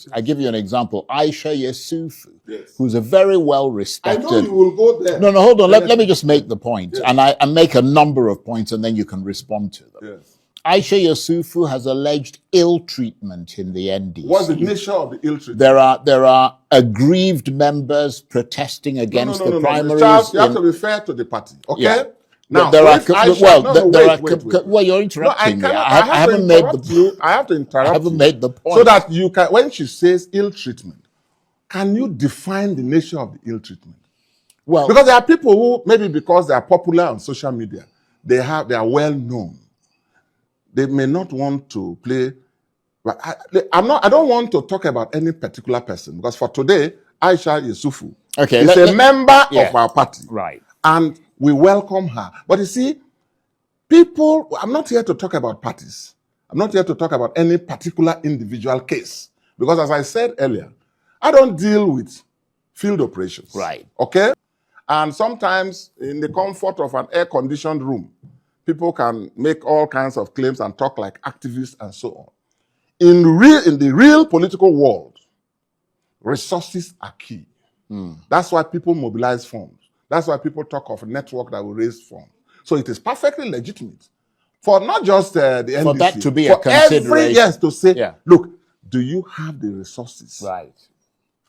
primaries. I give you an example. Aisha Yesufu, who's a very well-respected... I know you will go there. No, hold on. Let me just make the point. And I make a number of points, and then you can respond to them. Yes. Aisha Yesufu has alleged ill treatment in the NDC. What's the nature of the ill treatment? There are aggrieved members protesting against the primaries. Charles, you have to be fair to the party, okay? Yeah. Now, well, you're interrupting me. I haven't made the. I have to interrupt. I haven't made the point. So that you can, when she says ill treatment, can you define the nature of the ill treatment? Well, because there are people who maybe because they are popular on social media, they are well known. They may not want to play. But I don't want to talk about any particular person because for today, Aisha Yesufu is a member of our party, right? And we welcome her. But you see, people. I'm not here to talk about parties. I'm not here to talk about any particular individual case because, as I said earlier, I don't deal with field operations, right? Okay, and sometimes in the comfort of an air-conditioned room, people can make all kinds of claims and talk like activists and so on. In the real political world, resources are key. That's why people mobilize funds. That's why people talk of a network that will raise funds. So it is perfectly legitimate for not just the NDC, for that to be a consideration. To say, look, do you have the resources? Right.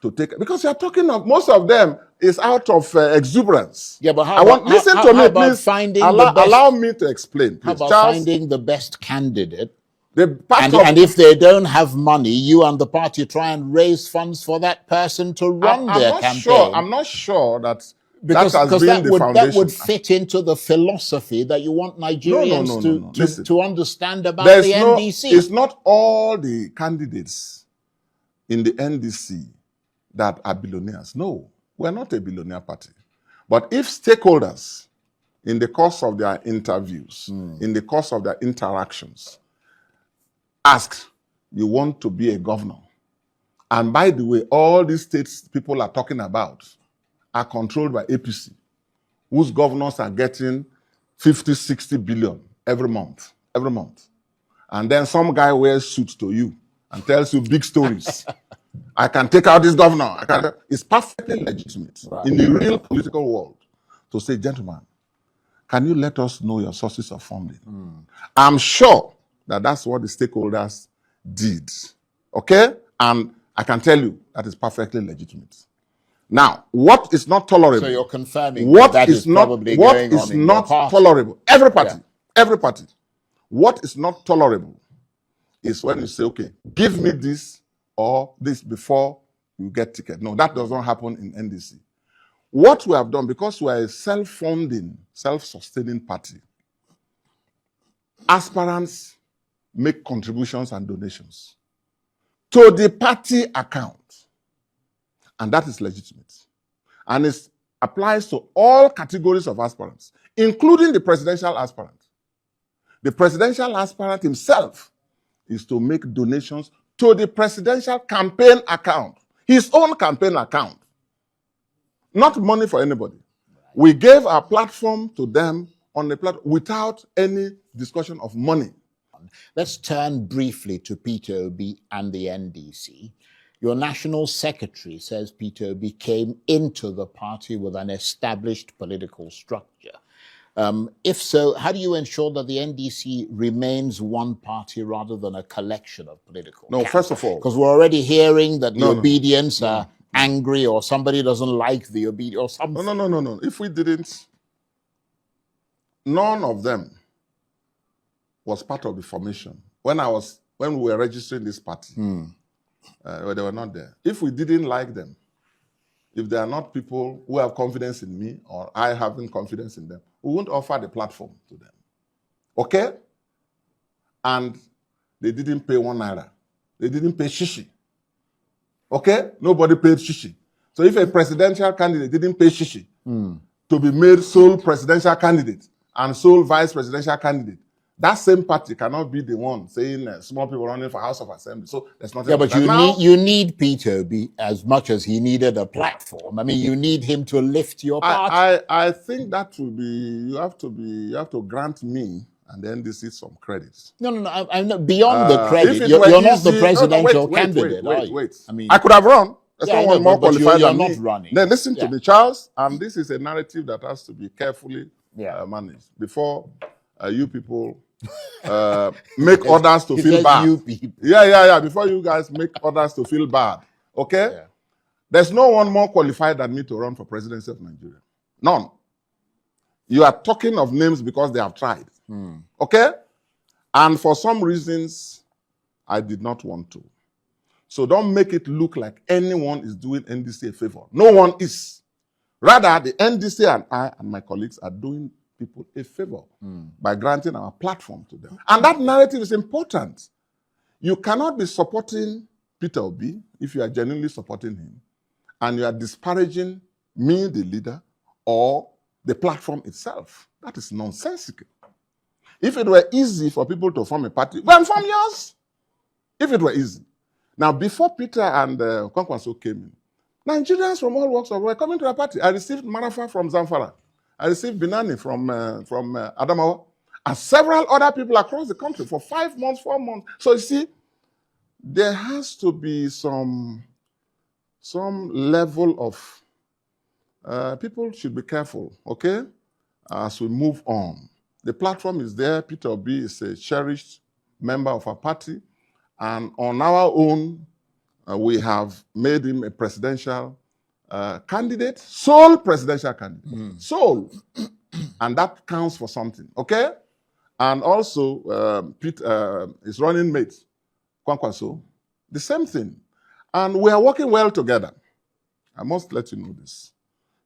To take, because you are talking of most of them is out of exuberance. Yeah, but listen to me, please. Allow me to explain. Please. How about Charles, finding the best candidate? And if they don't have money, you and the party try and raise funds for that person to run their campaign. I'm not sure that because that would fit into the philosophy that you want Nigerians to understand about the NDC. It's not all the candidates in the NDC that are billionaires. No, we're not a billionaire party. But if stakeholders, in the course of their interviews, in the course of their interactions, ask, you want to be a governor? And by the way, all these states people are talking about are controlled by APC, whose governors are getting 50, 60 billion every month. And then some guy wears suits to you and tells you big stories. I can take out this governor. It's perfectly legitimate in the real political world to say, gentlemen, can you let us know your sources of funding? I'm sure that that's what the stakeholders did. Okay? And I can tell you that is perfectly legitimate. Now, what is not tolerable? So you're confirming that is probably going on in your party. Tolerable? Every party. What is not tolerable is when you say, okay, give me this or this before you get ticket. No, that does not happen in NDC. What we have done, because we are a self-funding, self-sustaining party, aspirants make contributions and donations to the party account. And that is legitimate. And it applies to all categories of aspirants, including the presidential aspirant. The presidential aspirant himself is to make donations to the presidential campaign account, his own campaign account. Not money for anybody. We gave our platform to them on the platform without any discussion of money. Let's turn briefly to Peter Obi and the NDC. Your national secretary says Peter Obi came into the party with an established political structure. If so, how do you ensure that the NDC remains one party rather than a collection of political camps? First of all, because we're already hearing that the obedience are angry or somebody doesn't like the obedience or something. No. If we didn't, none of them was part of the formation. When we were registering this party, they were not there. If we didn't like them, if they are not people who have confidence in me or I having confidence in them, we won't offer the platform to them. Okay? And they didn't pay 1 naira. They didn't pay shishi. Okay? Nobody paid shishi. So if a presidential candidate didn't pay shishi to be made sole presidential candidate and sole vice presidential candidate, that same party cannot be the one saying small people running for House of Assembly. So there's nothing. Yeah, but you need Peter Obi as much as he needed a platform. I mean, you need him to lift your party. I think that will be you have to grant me and the NDC some credit. No. I'm not, beyond the If credit. it You're were not the easy, presidential candidate, are you? wait. I mean, I could have run. There's yeah, I someone know, more but qualified you're than not me. running. Then listen to Yeah. me, Charles, and this is a narrative that has to be carefully managed before you people make others to feel bad. You people. Yeah. Before you guys make others to feel bad. Okay? Yeah. There's no one more qualified than me to run for presidency of Nigeria. None. You are talking of names because they have tried. Okay? And for some reasons, I did not want to. So don't make it look like anyone is doing NDC a favor. No one is. Rather, the NDC and I and my colleagues are doing people a favor by granting our platform to them. And that narrative is important. You cannot be supporting Peter Obi if you are genuinely supporting him and you are disparaging me, the leader, or the platform itself. That is nonsensical. If it were easy for people to form a party, well, form yours. If it were easy. Now, before Peter and Kwankwaso came in, Nigerians from all walks of life were coming to the party. I received Marafa from Zamfara. I received Binani from Adamawa. And several other people across the country for 5 months, 4 months. So you see, there has to be some level of, people should be careful, okay, as we move on. The platform is there. Peter Obi is a cherished member of our party. And on our own, we have made him a presidential candidate, sole presidential candidate, sole. And that counts for something, okay? And also, his running mate, Kwankwaso, the same thing. And we are working well together. I must let you know this.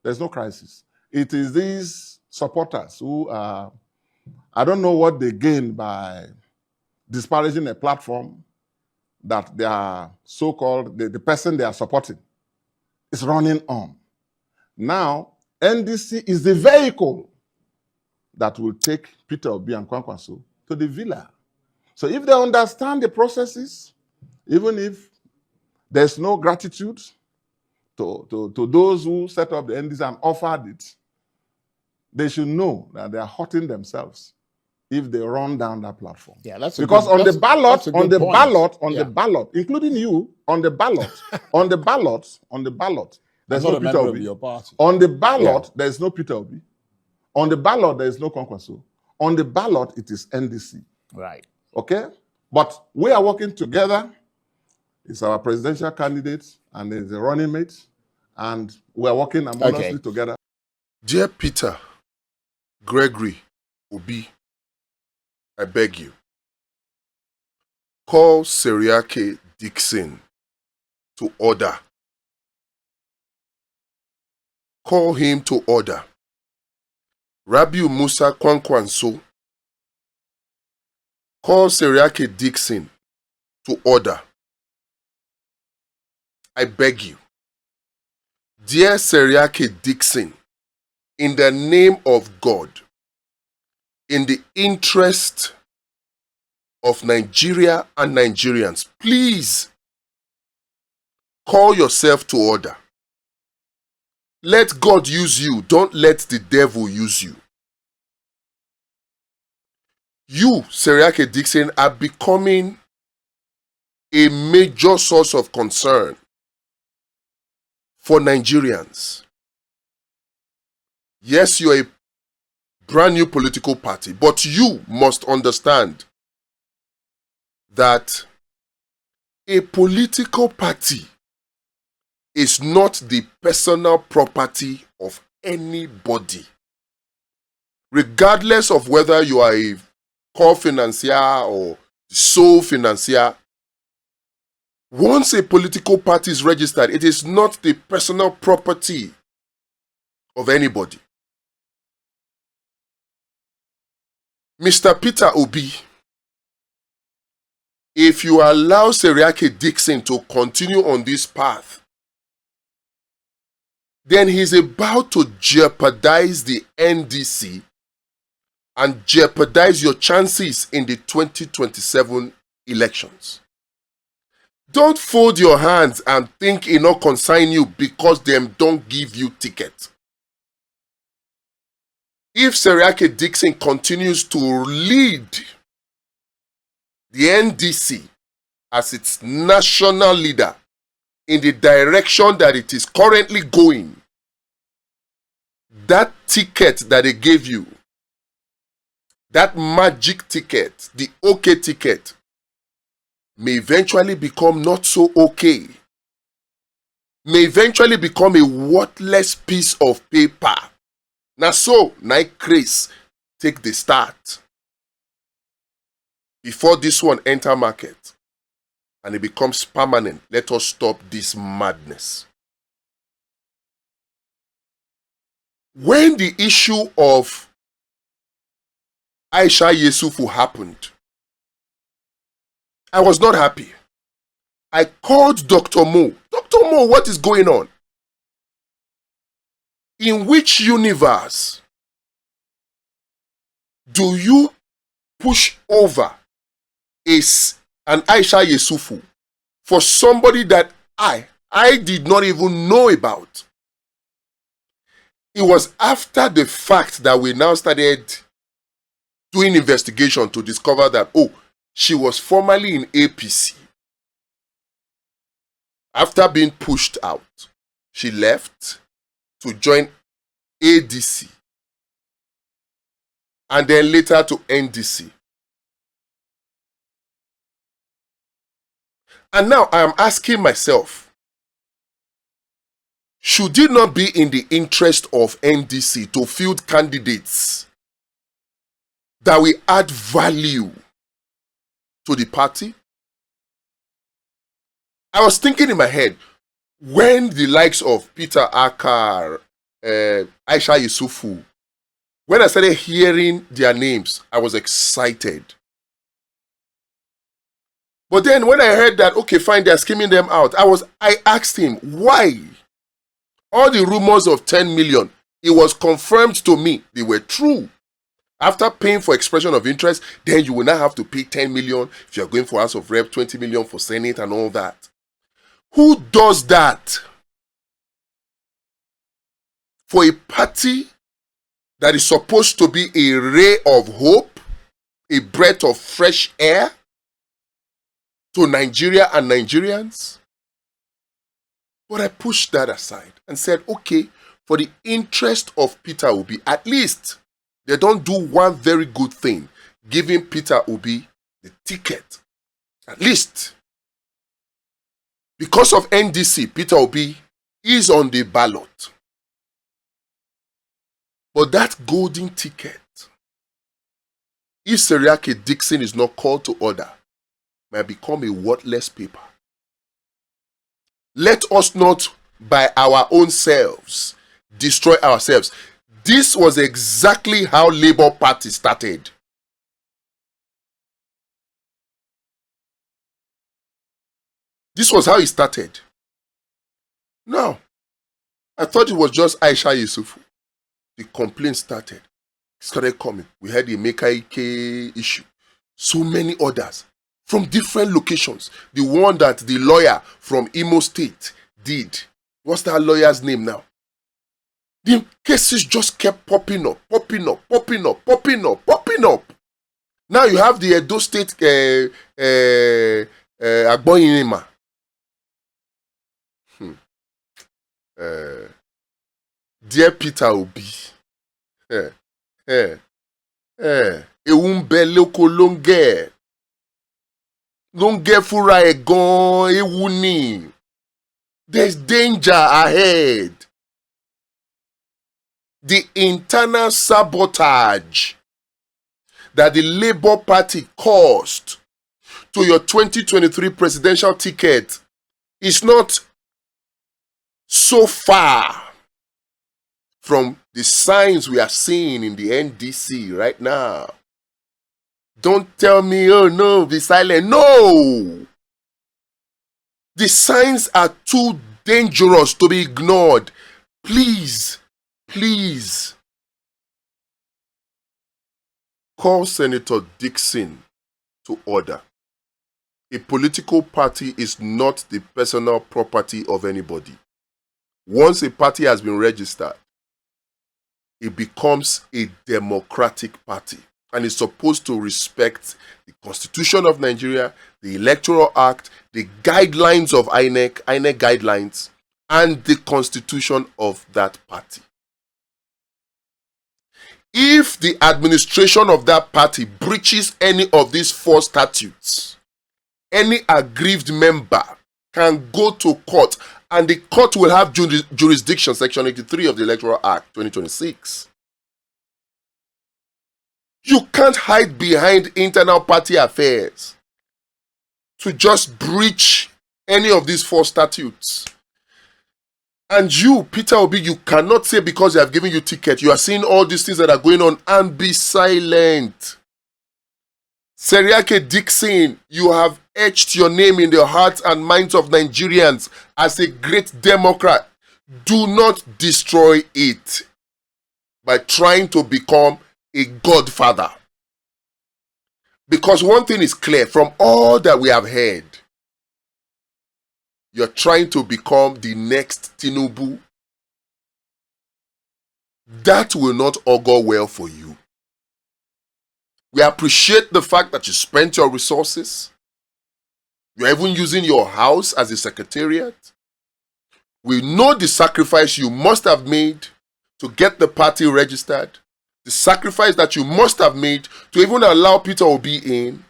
There's no crisis. It is these supporters who are, I don't know what they gain by disparaging a platform that they are so-called, the person they are supporting is running on. Now, NDC is the vehicle that will take Peter Obi and Kwankwaso to the villa. So if they understand the processes, even if there's no gratitude to those who set up the NDC and offered it, they should know that they are hurting themselves if they run down that platform. Yeah, that's because on the ballot, including you, on the ballot, there's no Peter Obi. Your party. On the ballot, there's no Peter Obi. On the ballot, there is no Kwankwaso. On the ballot, it is NDC. Right. Okay? But we are working together. It's our presidential candidate and there's a running mate. And we are working harmoniously together. Dear Peter, Gregory, Obi, I beg you, call Seriake Dickson to order. Call him to order. Rabi'u Musa Kwankwaso, call Seriake Dickson to order. I beg you. Dear Seriake Dickson, in the name of God, in the interest of Nigeria and Nigerians, please call yourself to order. Let God use you. Don't let the devil use you. You, Seriake Dickson, are becoming a major source of concern for Nigerians. Yes, you're a brand new political party, but you must understand that a political party is not the personal property of anybody. Regardless of whether you are a core financier or sole financier, once a political party is registered, it is not the personal property of anybody. Mr. Peter Obi, if you allow Seriake Dickson to continue on this path, then he's about to jeopardize the NDC and jeopardize your chances in the 2027 elections. Don't fold your hands and think it not concern you because them don't give you ticket. if Seriake Dickson continues to lead the NDC as its national leader in the direction that it is currently going, that ticket that they gave you, that magic ticket, the okay ticket, may eventually become not so okay. May eventually become a worthless piece of paper. Now so, Chris take the start. Before this one enter market and it becomes permanent, let us stop this madness. When the issue of Aisha Yesufu happened, I was not happy. I called Dr. Mo. Dr. Mo, what is going on? In which universe do you push over an Aisha Yesufu for somebody that I did not even know about? It was after the fact that we now started doing investigation to discover that, oh, she was formerly in APC. After being pushed out, she left to join ADC and then later to NDC. And now I am asking myself, should it not be in the interest of NDC to field candidates that will add value to the party? I was thinking in my head, when the likes of Peter Obi, Aisha Yesufu, when I started hearing their names, I was excited. But then when I heard that, okay, fine, they're skimming them out, I asked him, why? All the rumors of 10 million, it was confirmed to me they were true. After paying for expression of interest, then you will now have to pay 10 million if you're going for House of Rep, 20 million for Senate and all that. Who does that? For a party that is supposed to be a ray of hope, a breath of fresh air to Nigeria and Nigerians? But I pushed that aside and said, okay, for the interest of Peter Obi, at least they don't do one very good thing, giving Peter Obi the ticket. At least. Because of NDC, Peter Obi is on the ballot. But that golden ticket, if Seriake Dickson is not called to order, might become a worthless paper. Let us not, by our own selves, destroy ourselves. This was exactly how Labour Party started. This was how it started. Now, I thought it was just Aisha Yesufu. The complaint started. It started coming. We had the Mekaike issue. So many others from different locations. The one that the lawyer from Imo State did. What's that lawyer's name now? The cases just kept popping up. Now you have the Edo State Agboyinima. Dear Peter Obi, ewumbe loko longe fura egon ewuni. There's danger ahead. The internal sabotage that the Labour Party caused to your 2023 presidential ticket is not so far from the signs we are seeing in the NDC right now. Don't tell me, oh no, be silent. No! The signs are too dangerous to be ignored. Please, please, call Senator Dickson to order. A political party is not the personal property of anybody. Once a party has been registered, it becomes a democratic party and is supposed to respect the Constitution of Nigeria, the Electoral Act, the guidelines of INEC guidelines, and the Constitution of that party. If the administration of that party breaches any of these 4 statutes, any aggrieved member can go to court, and the court will have jurisdiction, Section 83 of the Electoral Act 2026. You can't hide behind internal party affairs to just breach any of these 4 statutes. And you, Peter Obi, you cannot say because they have given you ticket, you are seeing all these things that are going on and be silent. Seriake Dickson, you have etched your name in the hearts and minds of Nigerians as a great Democrat. Do not destroy it by trying to become a godfather. Because one thing is clear from all that we have heard, you're trying to become the next Tinubu. That will not augur well for you. We appreciate the fact that you spent your resources. You're even using your house as a secretariat. We know the sacrifice you must have made to get the party registered. The sacrifice that you must have made to even allow Peter Obi in.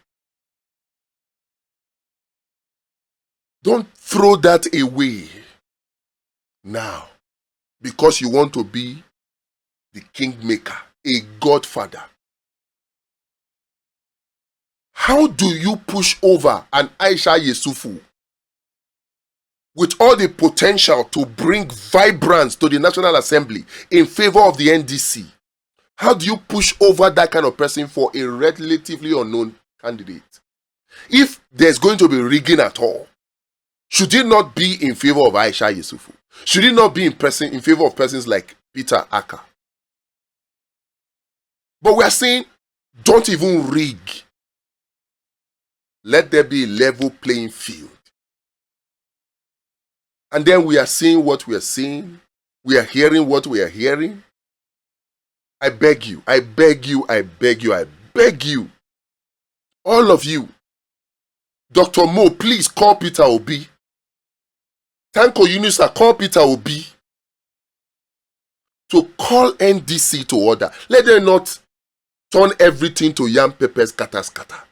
Don't throw that away now because you want to be the kingmaker, a godfather. How do you push over an Aisha Yesufu with all the potential to bring vibrance to the National Assembly in favor of the NDC? How do you push over that kind of person for a relatively unknown candidate? If there's going to be rigging at all, should it not be in favor of Aisha Yesufu? Should it not be in favor of persons like Peter Aka? But we are saying, don't even rig. Let there be a level playing field. And then we are seeing what we are seeing. We are hearing what we are hearing. I beg you, I beg you, I beg you, I beg you. All of you. Dr. Mo, please call Peter Obi. Tanko Yunusa, call Peter Obi to call NDC to order. Let them not turn everything to yam pepper scatter scatter.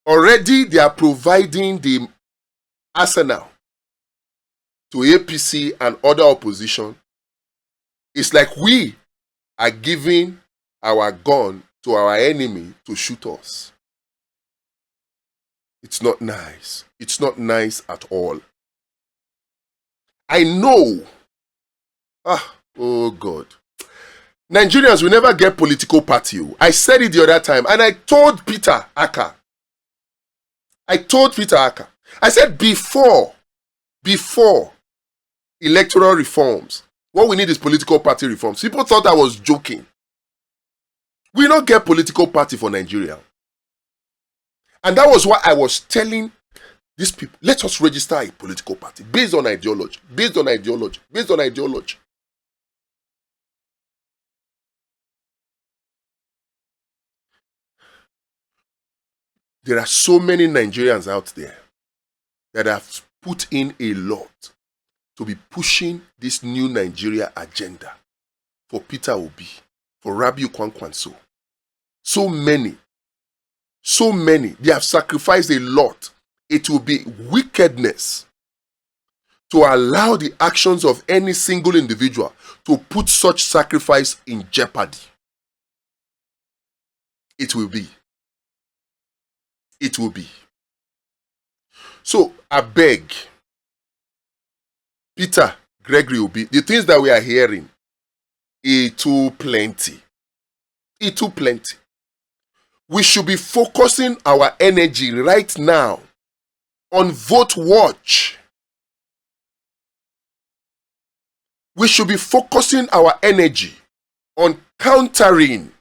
Already they are providing the arsenal to APC and other opposition. It's like we are giving our gun to our enemy to shoot us. It's not nice. It's not nice at all. I know. Oh God. Nigerians will never get political party. I said it the other time and I told Peter Aka. I said before electoral reforms, what we need is political party reforms. People thought I was joking. We don't get political party for Nigeria. And that was why I was telling these people, let us register a political party based on ideology, based on ideology, based on ideology. There are so many Nigerians out there that have put in a lot to be pushing this new Nigeria agenda for Peter Obi, for Rabi'u Kwankwaso. So many. They have sacrificed a lot. It will be wickedness to allow the actions of any single individual to put such sacrifice in jeopardy. It will be. So, I beg, Peter, Gregory Obi, the things that we are hearing, it's too plenty. We should be focusing our energy right now on vote watch. We should be focusing our energy on countering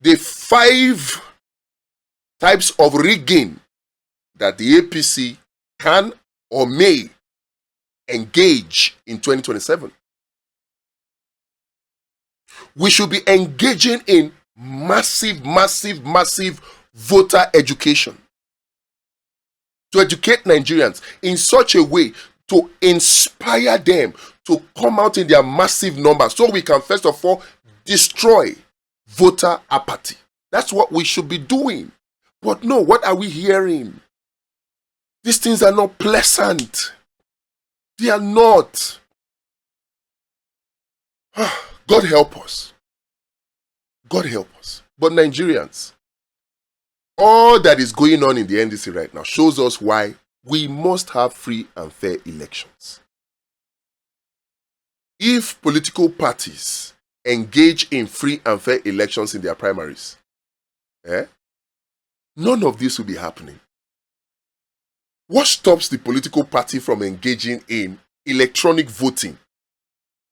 the 5 types of rigging that the APC can or may engage in 2027. We should be engaging in massive voter education. To educate Nigerians in such a way to inspire them to come out in their massive numbers so we can first of all destroy voter apathy. That's what we should be doing. But no, what are we hearing? These things are not pleasant. They are not. God help us. God help us. But Nigerians, all that is going on in the NDC right now shows us why we must have free and fair elections. If political parties engage in free and fair elections in their primaries, none of this will be happening. What stops the political party from engaging in electronic voting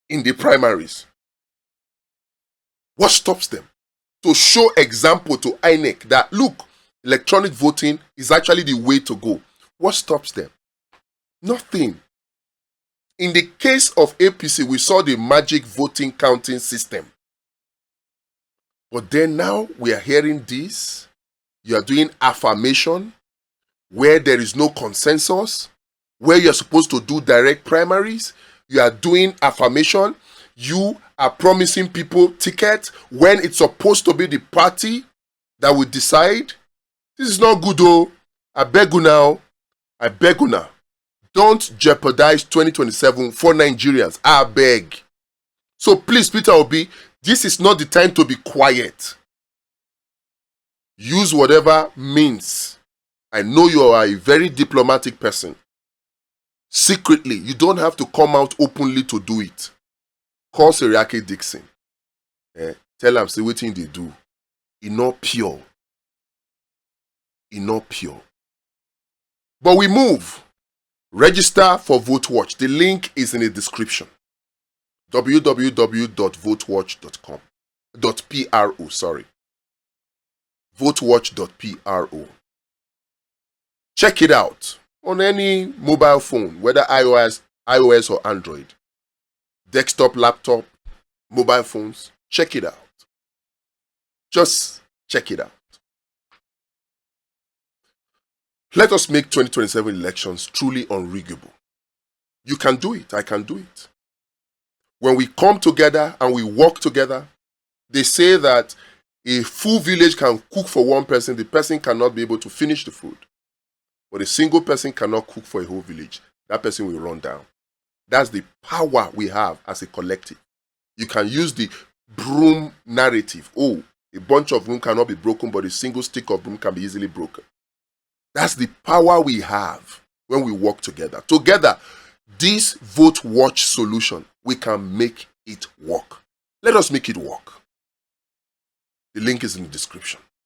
in the primaries? What stops them? To show example to INEC that, look, electronic voting is actually the way to go. What stops them? Nothing. In the case of APC, we saw the magic voting counting system. But then now we are hearing this. You are doing affirmation where there is no consensus, where you are supposed to do direct primaries. You are doing affirmation. You are promising people tickets when it's supposed to be the party that will decide. This is not good, though. I beg you now. I beg you now. Don't jeopardize 2027 for Nigerians. I beg. So please, Peter Obi, this is not the time to be quiet. Use whatever means. I know you are a very diplomatic person. Secretly, you don't have to come out openly to do it. Call Seriake Dickson. Tell them, say what thing they do. It's not pure. It's not pure. But we move. Register for Vote Watch. The link is in the description. www.votewatch.com. .pro, sorry. Votewatch.pro. Check it out on any mobile phone, whether iOS or Android. Desktop, laptop, mobile phones. Check it out. Just check it out. Let us make 2027 elections truly unriggable. You can do it. I can do it. When we come together and we work together, they say that a full village can cook for one person. The person cannot be able to finish the food. But a single person cannot cook for a whole village. That person will run down. That's the power we have as a collective. You can use the broom narrative. Oh, a bunch of broom cannot be broken, but a single stick of broom can be easily broken. That's the power we have when we work together. Together, this Vote Watch solution, we can make it work. Let us make it work. The link is in the description.